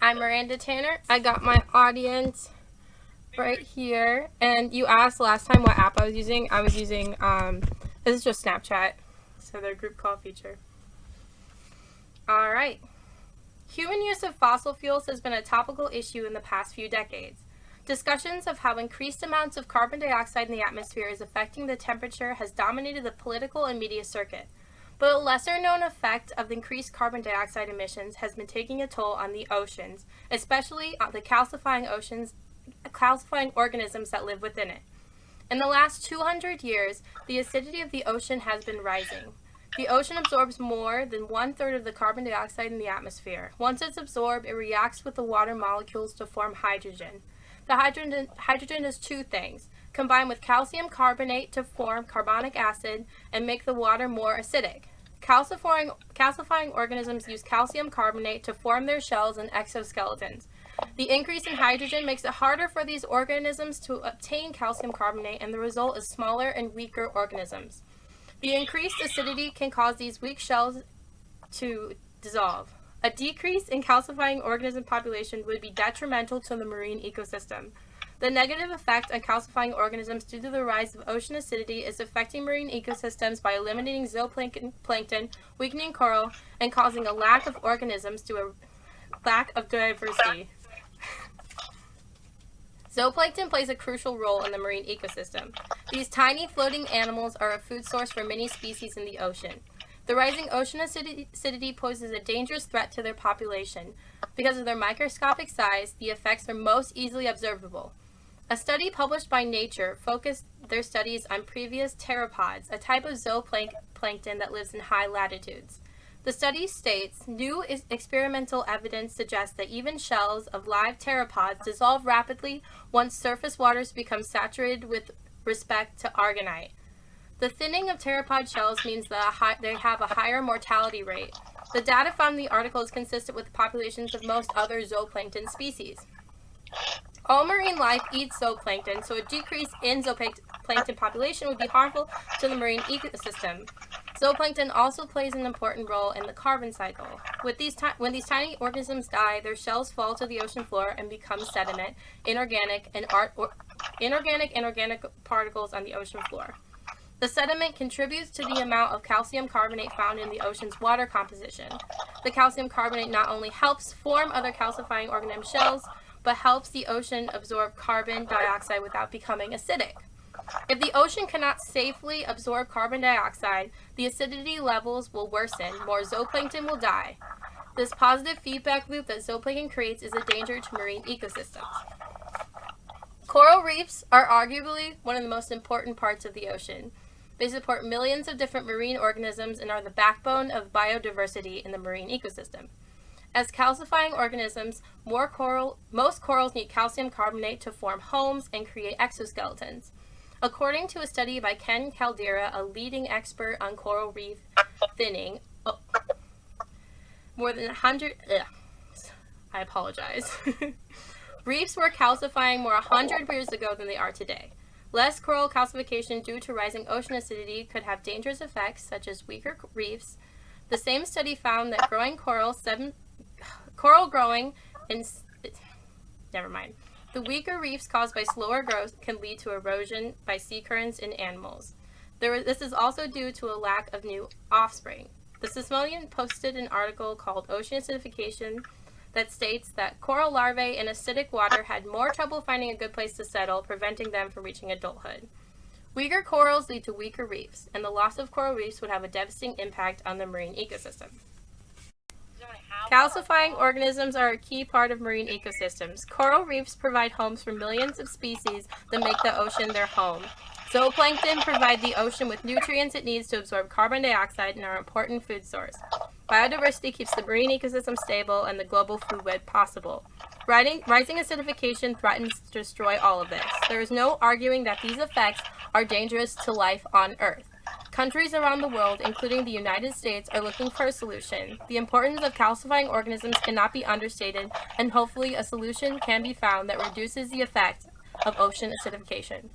I'm Miranda Tanner. I got my audience right here. And you asked last time what app I was using. I was using, this is just Snapchat. So their group call feature. All right. Human use of fossil fuels has been a topical issue in the past few decades. Discussions of how increased amounts of carbon dioxide in the atmosphere is affecting the temperature has dominated the political and media circuit. But a lesser-known effect of the increased carbon dioxide emissions has been taking a toll on the oceans, especially on the calcifying organisms that live within it. In the last 200 years, the acidity of the ocean has been rising. The ocean absorbs more than 1/3 of the carbon dioxide in the atmosphere. Once it's absorbed, it reacts with the water molecules to form hydrogen. The hydrogen is two things: combine with calcium carbonate to form carbonic acid and make the water more acidic. Calcifying organisms use calcium carbonate to form their shells and exoskeletons. The increase in hydrogen makes it harder for these organisms to obtain calcium carbonate, and the result is smaller and weaker organisms. The increased acidity can cause these weak shells to dissolve. A decrease in calcifying organism population would be detrimental to the marine ecosystem. The negative effect on calcifying organisms due to the rise of ocean acidity is affecting marine ecosystems by eliminating zooplankton, weakening coral, and causing a lack of organisms to a lack of diversity. Zooplankton plays a crucial role in the marine ecosystem. These tiny floating animals are a food source for many species in the ocean. The rising ocean acidity poses a dangerous threat to their population. Because of their microscopic size, the effects are most easily observable. A study published by Nature focused their studies on previous pteropods, a type of zooplankton that lives in high latitudes. The study states, new experimental evidence suggests that even shells of live pteropods dissolve rapidly once surface waters become saturated with respect to argonite. The thinning of pteropod shells means that they have a higher mortality rate. The data found in the article is consistent with the populations of most other zooplankton species. All marine life eats zooplankton, so a decrease in zooplankton population would be harmful to the marine ecosystem. Zooplankton also plays an important role in the carbon cycle. When these tiny organisms die, their shells fall to the ocean floor and become sediment, inorganic and organic particles on the ocean floor. The sediment contributes to the amount of calcium carbonate found in the ocean's water composition. The calcium carbonate not only helps form other calcifying organism shells, but helps the ocean absorb carbon dioxide without becoming acidic. If the ocean cannot safely absorb carbon dioxide, the acidity levels will worsen, more zooplankton will die. This positive feedback loop that zooplankton creates is a danger to marine ecosystems. Coral reefs are arguably one of the most important parts of the ocean. They support millions of different marine organisms and are the backbone of biodiversity in the marine ecosystem. As calcifying organisms, most corals need calcium carbonate to form homes and create exoskeletons. According to a study by Ken Caldera, a leading expert on coral reef thinning, more than 100, I apologize. Reefs were calcifying more 100 years ago than they are today. Less coral calcification due to rising ocean acidity could have dangerous effects such as weaker reefs. The same study found that the weaker reefs caused by slower growth can lead to erosion by sea currents and animals. This is also due to a lack of new offspring. The Smithsonian posted an article called Ocean Acidification that states that coral larvae in acidic water had more trouble finding a good place to settle, preventing them from reaching adulthood. Weaker corals lead to weaker reefs, and the loss of coral reefs would have a devastating impact on the marine ecosystem. Calcifying organisms are a key part of marine ecosystems. Coral reefs provide homes for millions of species that make the ocean their home. Zooplankton provide the ocean with nutrients it needs to absorb carbon dioxide and are an important food source. Biodiversity keeps the marine ecosystem stable and the global food web possible. Rising acidification threatens to destroy all of this. There is no arguing that these effects are dangerous to life on Earth. Countries around the world, including the United States, are looking for a solution. The importance of calcifying organisms cannot be understated, and hopefully a solution can be found that reduces the effect of ocean acidification.